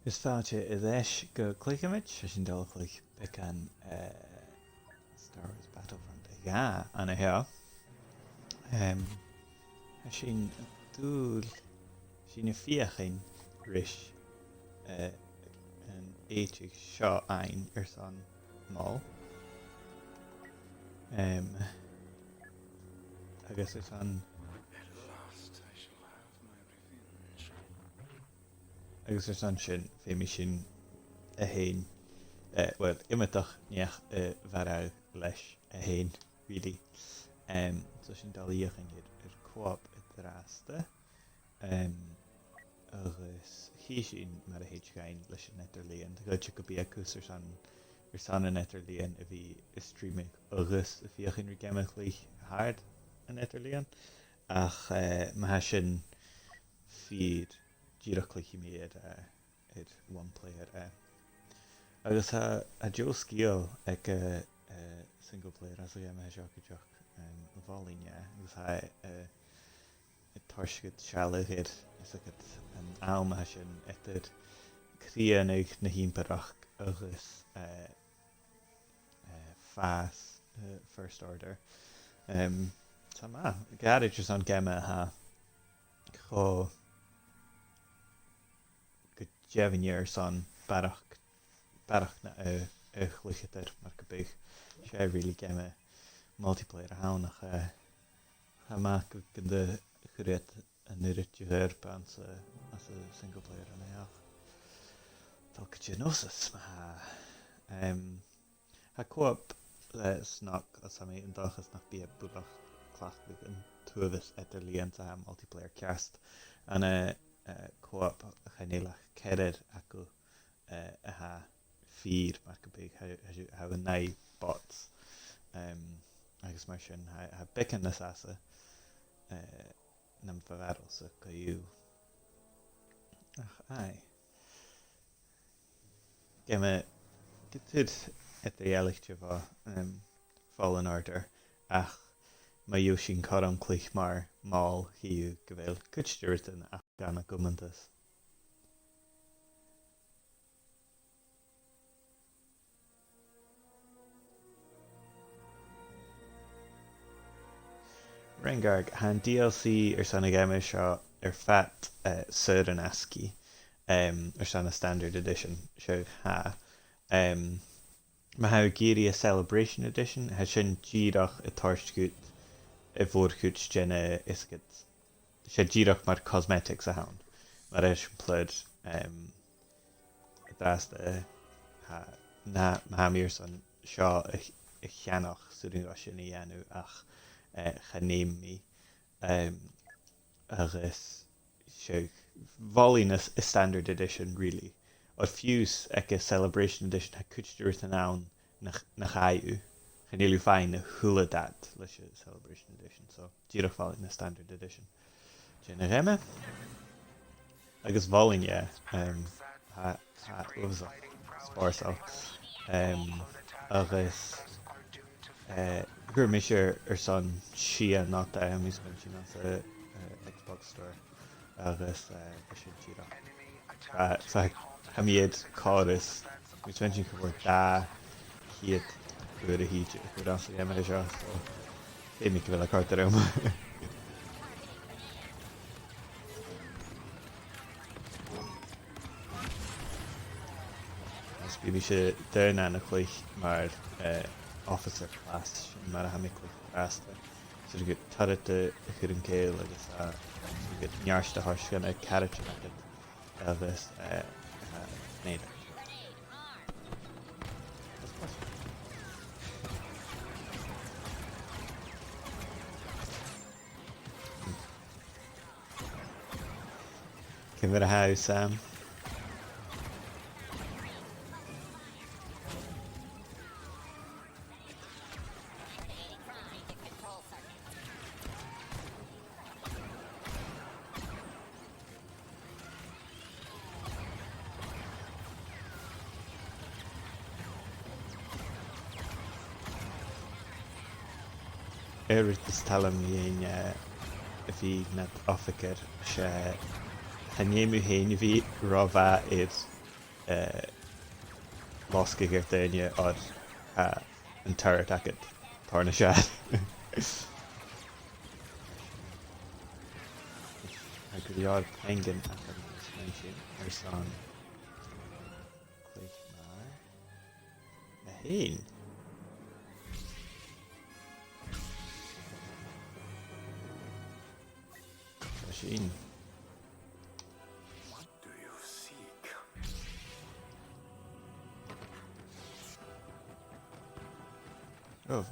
Is fáilte is éis go clicimiid sé sin dul chuig pic an Star Wars Battlefront ga anna heo. Sin dúil sin na fiochan ris an éiteigh seo ein ar san má. Agus is an agus ar san sin féimi sin a héin well imimeach neach bhará leis a héin really. So sin dalíochan ar coop i dráasta agus hí sin mar a héid gain leis an Netherlíon. Tá goid go bí acus ar san an Netherlíon a bhí is streaming agus a fiochan ri gemach lí hard an Netherlíon ach ma sin feed díreach le chiimiad ar one player agus a Joe scíal ag single player as me seach go bháline agus tarsgad sealaid is an am sin etar críannig na hímparach agus fast first order. Tá má garage an game ha cho go jevinir san barach na chluichetar mar go big sé really game multiplayer hánach ha go de churéit an nuirt hurp as a single player an éach. Tá nósas ha co-op snach as mé an dachas nach bí bulach clach an tuavis Netherlíon a multiplayer cast an co-op chanéilech ceir acu a ha fír mar go big ha an nai bots agus mar sin ha becan na sasa nam favaril sa goú ach ai Gemme getud et réalichte bha Fallen Order ach ma jo sin chom clich mar máil hiú go bhfuil kusteirtain ach ganna gomantas. Rengarg han DLC ar sanna game seo ar fat sur an asci ar sanna standard edition seo ha ma ha géirí a celebration edition ha sin díadach i tarstút i bhórchút genne isket sé díadach mar cosmetics a haun mar is plid dáasta na hamír san seo i cheannach súing sin i dhéanú ach chanéimi agus sé bhálínas i standard edition really or fuse ag a celebration edition ha kuchtúirt an ann na chaú chanéú féin na thula dat leis a celebration edition so díadach bhálín na standard edition sin na réime agus bhálíne ha spársal agus gur mé sé ar san sian nach mis sin an Xbox Store agus sin tíra hamiad cáras mis sin go bhór dá hiad go a híid go as me seo éimi go bhfuil a carta ram. Bhí sé déna na chuich mar officer class mar a haimic rasta so go tarite chur an céil agus go nearsta harsgan a carite agus néad. Cyn fyr a haw Sam. Is talam hín a bhí na officer sé chanéimú héin bhí rábha iad losca gur daine ad an turret agad tarna sead. I could yard penguin agad mention ar san click mar a hain. Machine. What do you seek? Oh,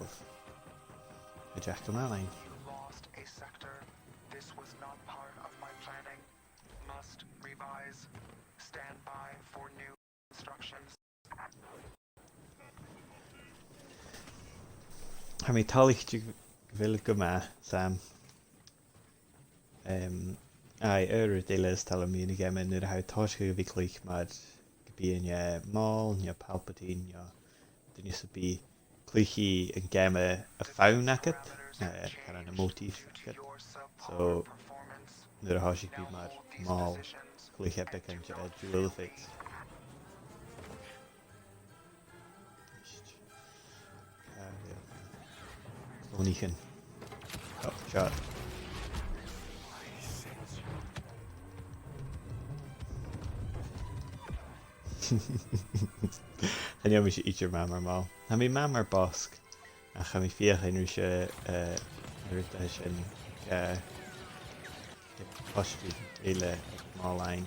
a jack of my line. You lost a sector. This was not part of my planning. Must revise. Stand by for new instructions. Ha mi talich vil go ma Sam. Ai Dilas tal mi gemen nu ha toske vi klik maar gebien je Maul, je Palpatine, je dan is be klichi en game a faun nakket kan een motief nakket. So nu ha ik be maar Maul klik heb ik en dual effects. Klonichen. Oh, shot. En ja, mis je iets maar normaal. En mijn mama bask. En ga mi vier en nu je heritage en pastje hele online.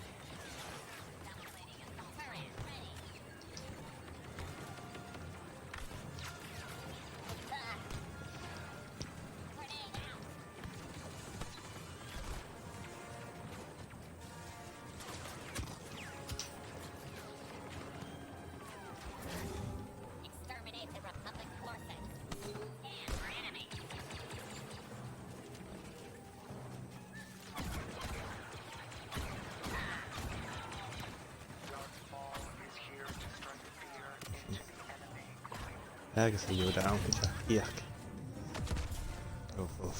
Agus a Yoda ancha íach. Óh.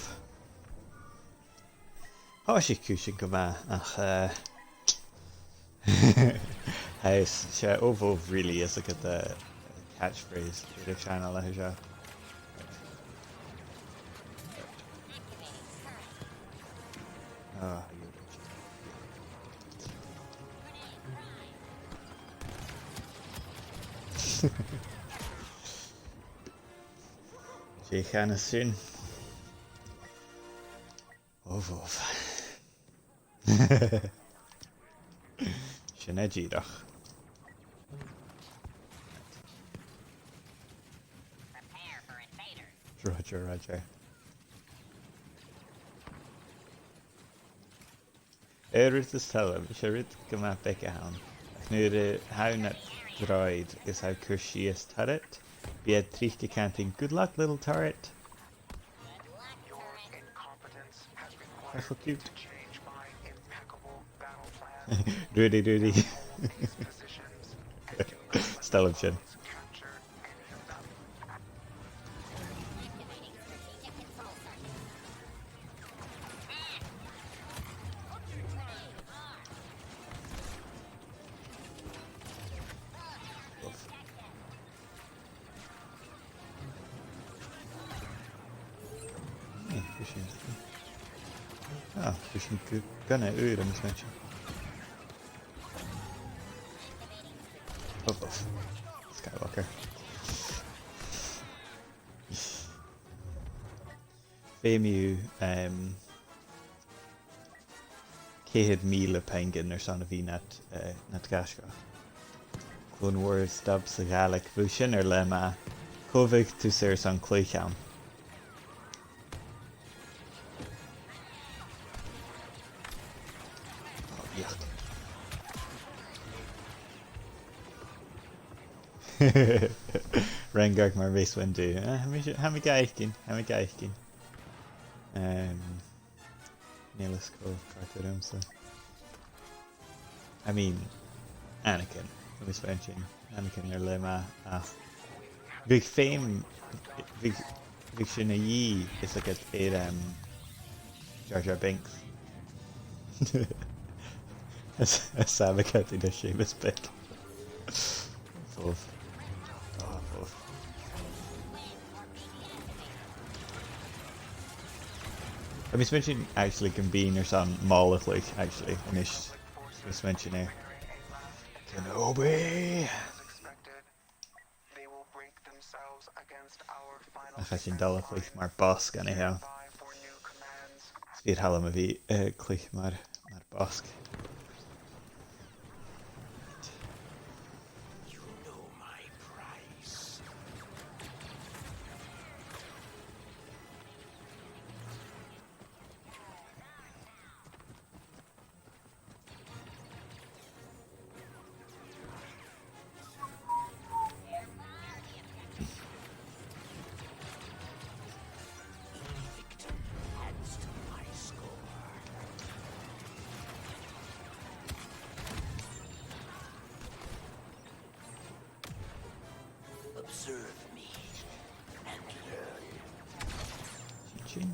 Tá sé cúsin go bheith ach is sé óh really is like the catchphrase the channel le se. Ah, Yoda. Je gaan het zien. Of. Sinead dag. Roger. Erit is tell Sherit come at back aan. Nu de how net droid is how curious turret. Be a tricky canting. Good luck, little turret. Your incompetence has been Careful, required cute. to change my impeccable battle plan. Rudy. Hold these positions and do not let Still the a chin. foes capture any of them. Dus je kan een uur mis met je. Of. Skywalker. Féimiú céad míle penguin ar sanna bhí net gasca. Clone Wars stab sa gaach bhú sin ar le a cómhaigh tú sé san clúicheann. Rengar mar bhés windú. Ha mi gaithcin. Nílas có cartúmsa. I mean, Anakin. Mis sin Anakin ar le ach. Bhíh féim bhíh sin a dhí is a éad Jar Jar Binks. Sabacati de Seamus bit. Fómh. Oh, fómh. I mis mention actually can be or some málach like actually inis mis mention here. Kenobi. As expected, they will break themselves against our final Ach sin defense dalach like lines. mar bosc an Stand ihe. by for new commands. Spier hallam a bhí clich mar bosc. You know my price. Invictum adds to my score. Observe me and learn. Chin.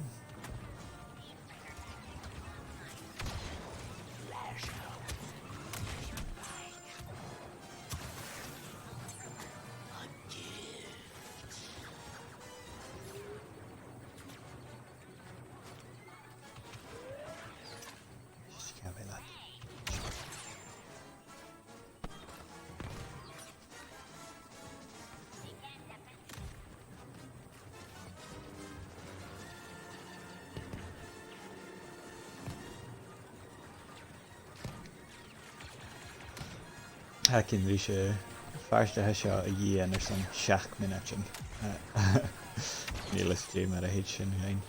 Lash out if you like. A gift. Can't be that. Hacking bhí sé fearstethe seo a dhí ar san 6 minic sin. Nílas dé mar a héad sin hain.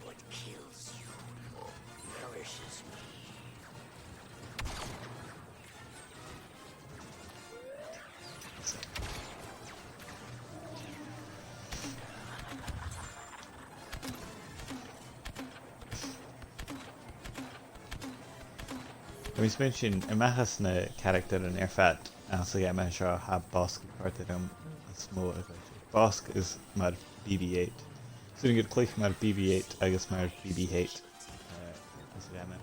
What kills you nourishes me. Mis min sin I mechas na character an ar fat as a me seo ha bosc cartadum smó a bosc is mar BB8. Soon get click mar BB8 agus mar BB8 as a me.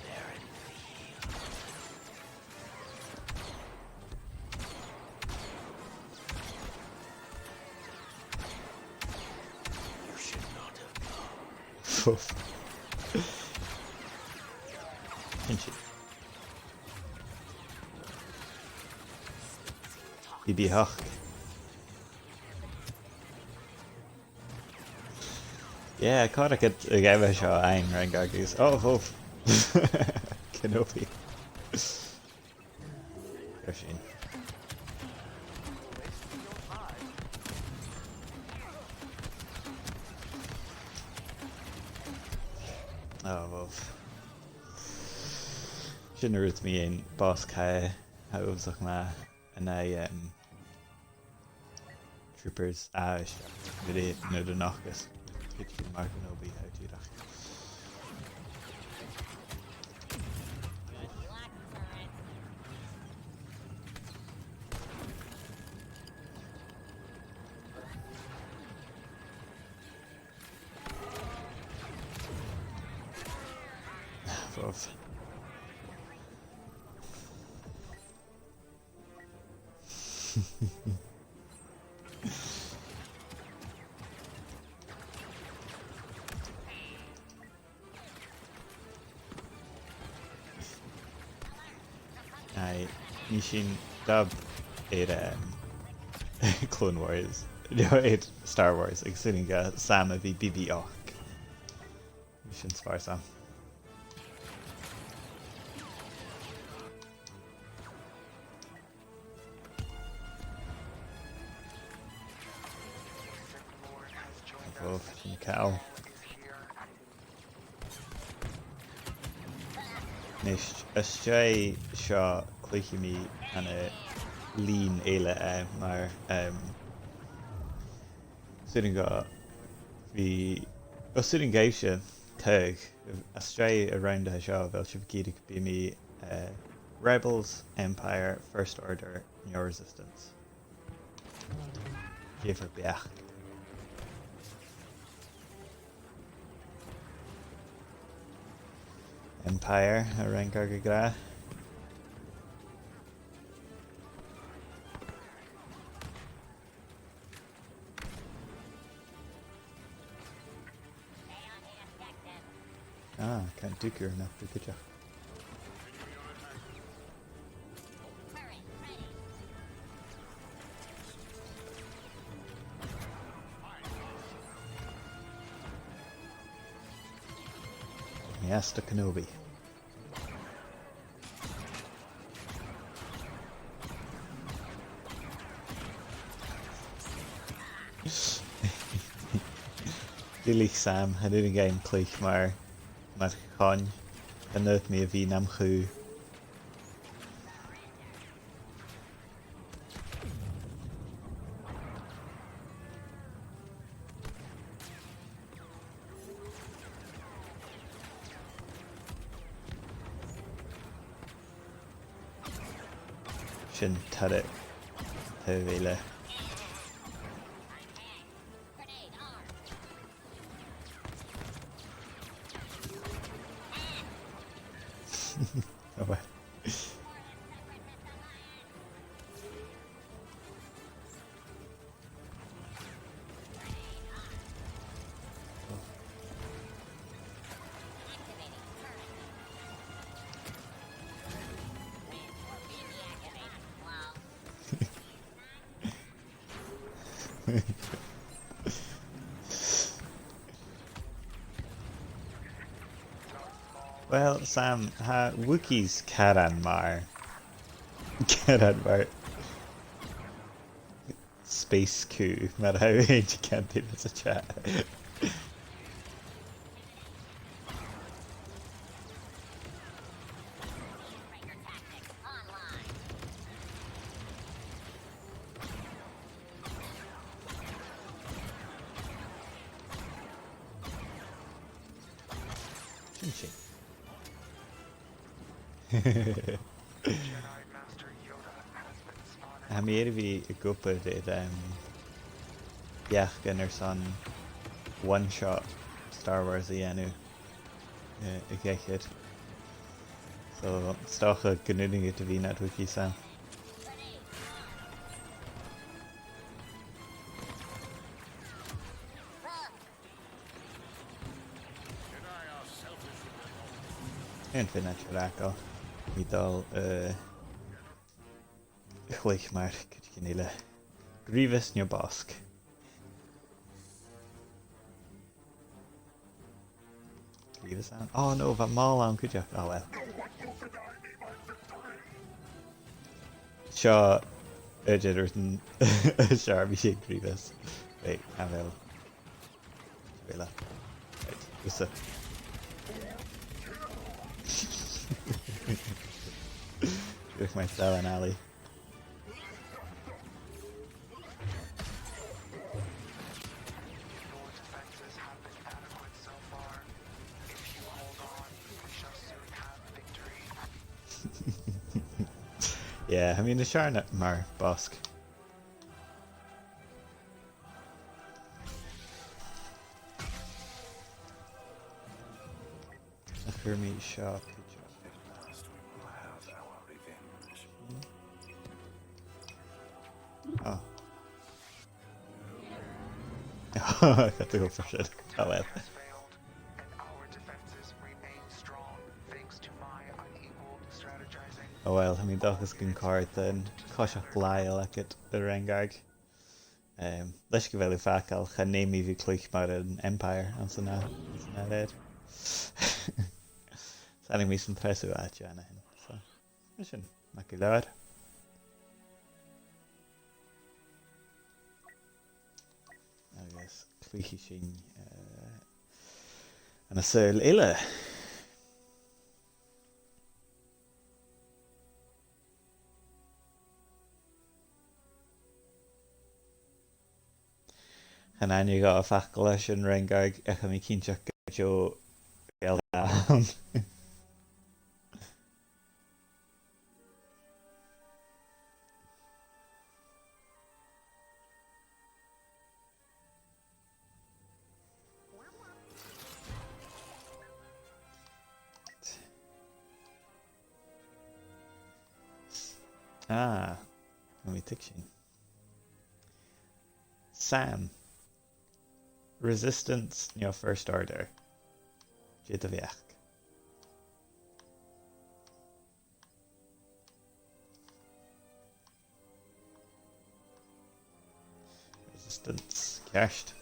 Barren field. You should not have come. Fuff. Pinch it. BB Hawk. Yeah, I caught a good game of shot ein Rengargus. Oh, Fuff. Kenobi. Cushing. Oh, Fuff. Shouldn't have me in boss Kai. How was like my and I troopers really no the knockers. Pitchy Mark Kenobi how to that. Fuff. Aye, Nishin dub it Clone Wars. No, it Star Wars. Like sitting Sam of BB Ock. Mission Spar Sam. Sith Lord has joined Love us. from Cal. He's here. Nish Astray Shaw clicky me and a lean Ayla maar sitting got the sitting geisha tug Astray around the Shaw Velshivkita could be me Rebels, Empire, First Order, New Resistance. Give her beach. Empire a Rengar go gra. Ah, can't do cure enough, good job. Yes, the Kenobi. Really Sam, I didn't get him click maar gaan en uit me wie nam goed. Sin turret how vele. Oh well. Well, Sam, ha Wookiees Karan Mar. Karan Mar. Space coup, maar how you can't do this a chat. Jedi Master Yoda has been spotted. Ha meer wie goper dit jachten son one shot Star Wars nu. Ik kijk het. So stoch genügend te wie net Wookie Sam. En vind het raak al. Niet al gelijk maar kun je hele Grievous in je bosk. Grievous aan. Oh no, van mal aan kun je. Oh well. Shaw Jedderton Sharby Grievous. Wait, I will. Right, what's up? With my Stellan alley. Your defenses have been adequate so far. If you hold on, we shall soon have victory. Yeah, I mean the Charlotte Mar Bosk. A Hermit shop. Oh. I have to go for shit. Oh well. Has failed, and our defenses remain strong thanks to my unequaled strategizing. Oh well, I mean Dochas can card then Koshak Lyle like it the Rengarg. Leis go bhfuil facail cha néimi bhí clúich mar an Empire an sanna réid. Saling mí san presú áte anna hin. So, sin, mac go leir. Agus clúichi sin an a saoil ile. And then you got a faculty and Rengarg Echami Kinchak Joe down. Ah, let me take sin. Sam. Resistance, first order. Jitaviach. Resistance. Kerst.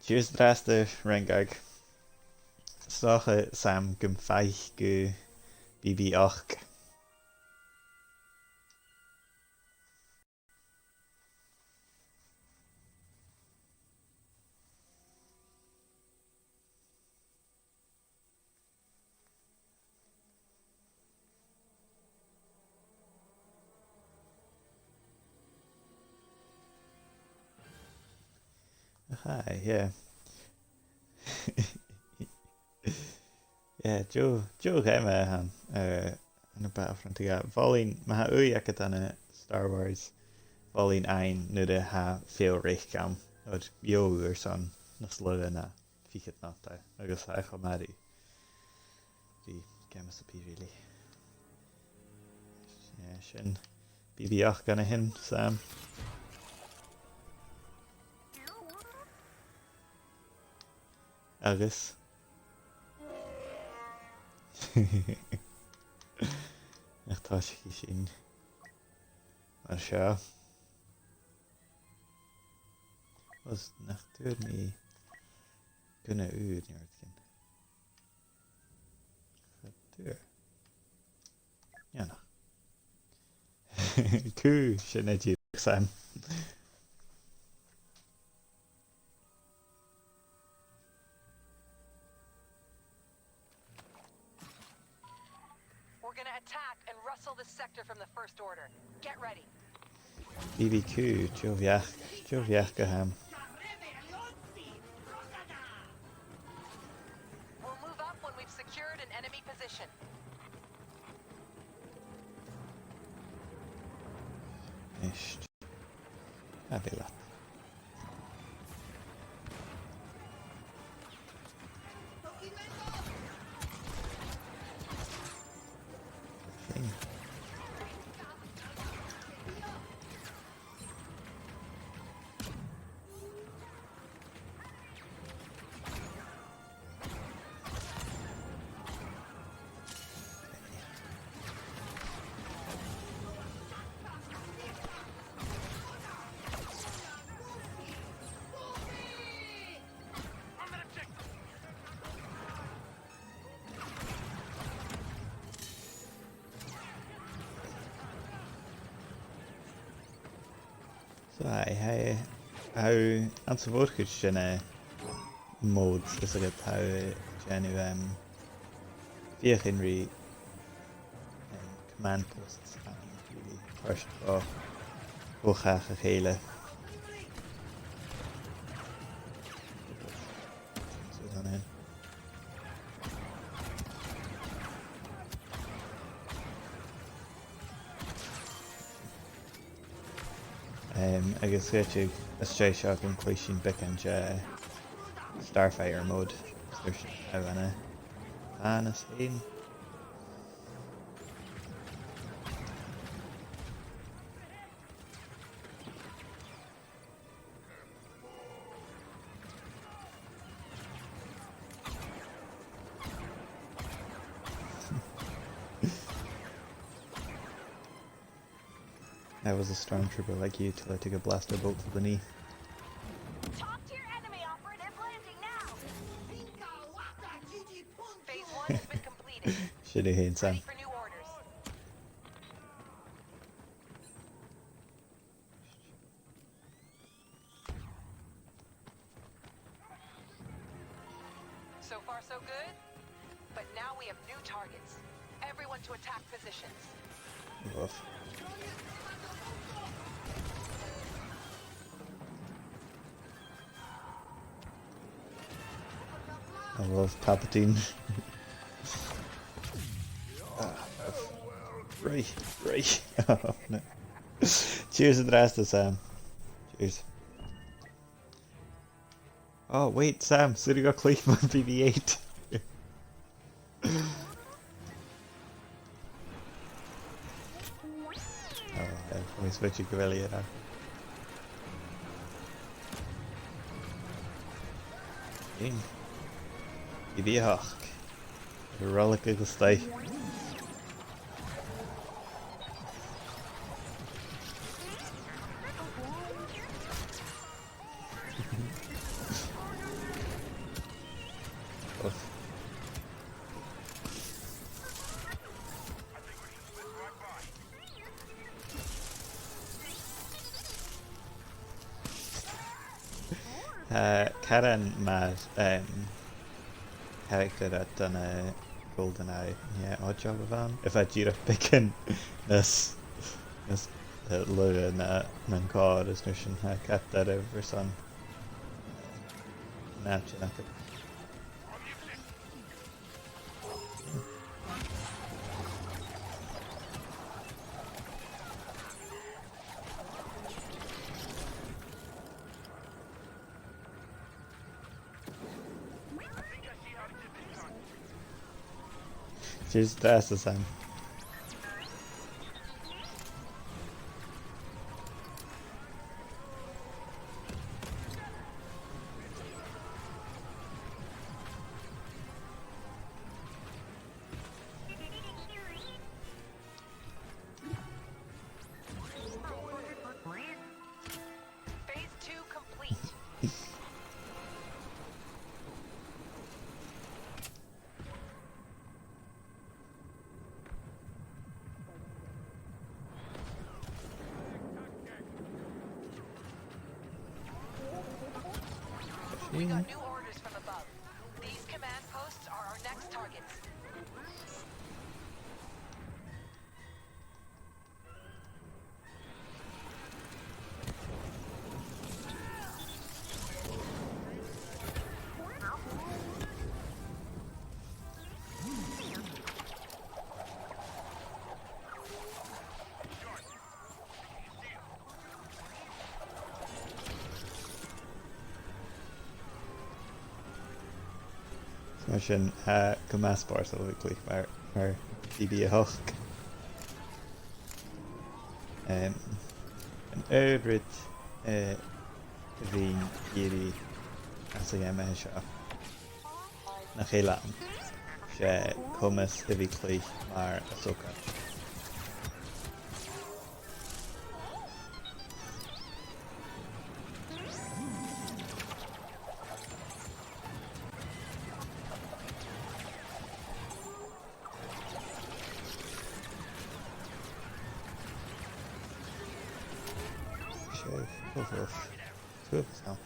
Cheers draste Rengag. Sache Sam gum feich go BB 8. Hi, yeah. Yeah, Joe Gamer han an Battlefront ga. Volin ma ha uiak an Star Wars. Volin ein nu de ha veel reich gam. Od jo son na slode na fiket nata. Agus ha echo mari. Die games op really. Yeah, sin BB8 gonna him, Sam. Agus. Echt hartstikke zien. Maar ja. Was natuurlijk niet kunnen u het niet deur. Ja nog. Ku, je net hier zijn. We're gonna attack and rustle the sector from the First Order. Get ready. BBQ, Joviach geham. We'll move up when we've secured an enemy position. Ist. Abila. So how answer vorkich modes is it how genu via Henry command posts really first of hoe graag gele. Zo dan in. I guess you a stray shock and question back and Starfire mode. There's how an scene. I was a stormtrooper like you till I took a blaster bolt to the knee. Talk to your enemy operative landing now. Phase 1 has been completed. Should have hit Sam. Ready for new orders. So far so good, but now we have new targets. Everyone to attack positions. Woof. I love Palpatine. Right. Oh, no. Cheers to the rest of Sam. Cheers. Oh wait, Sam, City got Cleveland BB8. agus bute go bhfuil ar. Bhín. I bhíthach. Rollic agus staith. Karen mad character that done a GoldenEye, yeah, odd job of an. If I gira picking this lure na card is nution ha cat that over son. Natch and cheers, that's the same. Phase 2 complete. We got new orders from above. These command posts are our next targets. Sin go measpáir a bhí mar bhí a hoch. An ardrid bhí géirí as a gheime seo na chéile sé cumas a bhí clích mar a soca. Two of us now.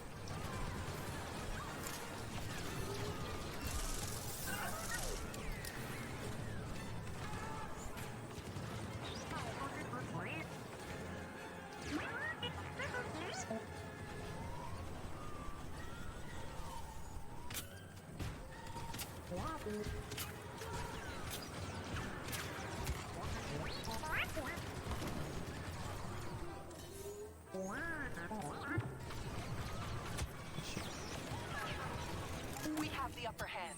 We have the upper hand.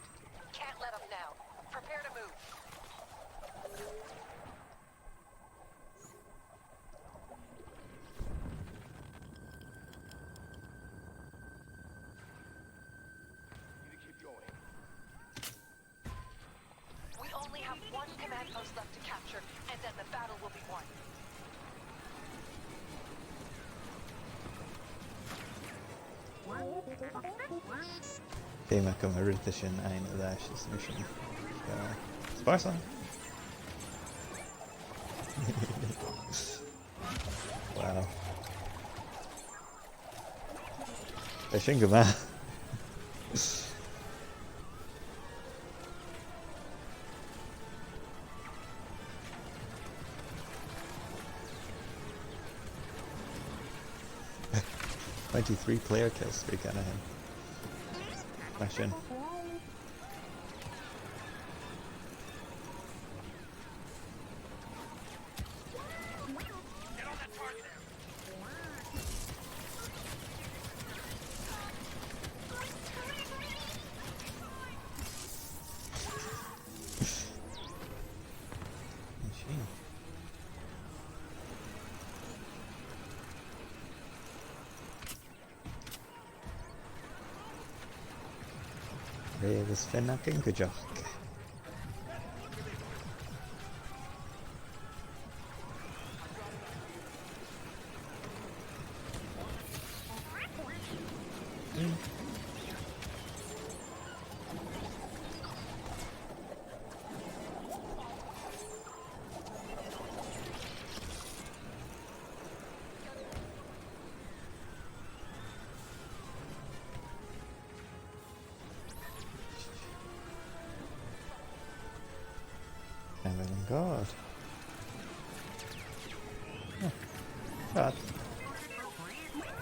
Can't let up now. Prepare to move. We only have one command post left to capture, and then the battle will be won. Téime go marúta sin ein a leis is nu sin. Spásan? Wow. Tá sin go maith. Three player kill streak out of him. Question. Ré agus fennach in goideach. Evelyn God. Shot.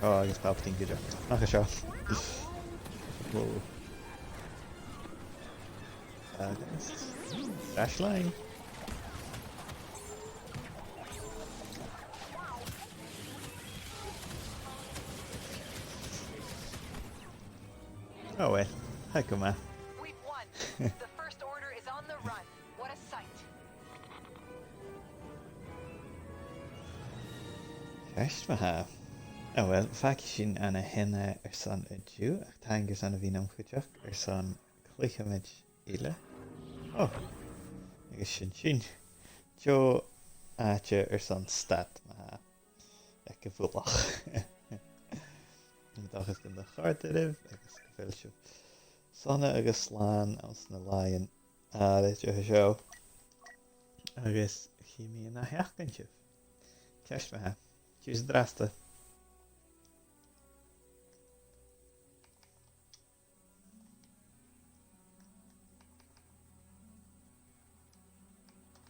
Oh, agus Palpatine goideach. Nach a seo. Whoa. Agus. Dash line. Oh well, heck of a We've won. The First Order is on the run. What a sight. Ceist me ha. Oh well, faici sin ana henne san a dú ach tá agus anna bhí am chuteach san chluicheid ile. Oh, agus sin. Jo áte san stat me ha. Ag go bhulach. Agus gan de chartaribh agus go bhfuil seo. Sanna agus sláán as na láin áit a seo. Agus chiimí na heachcin sibh. Ceist me ha. Cheers drasta.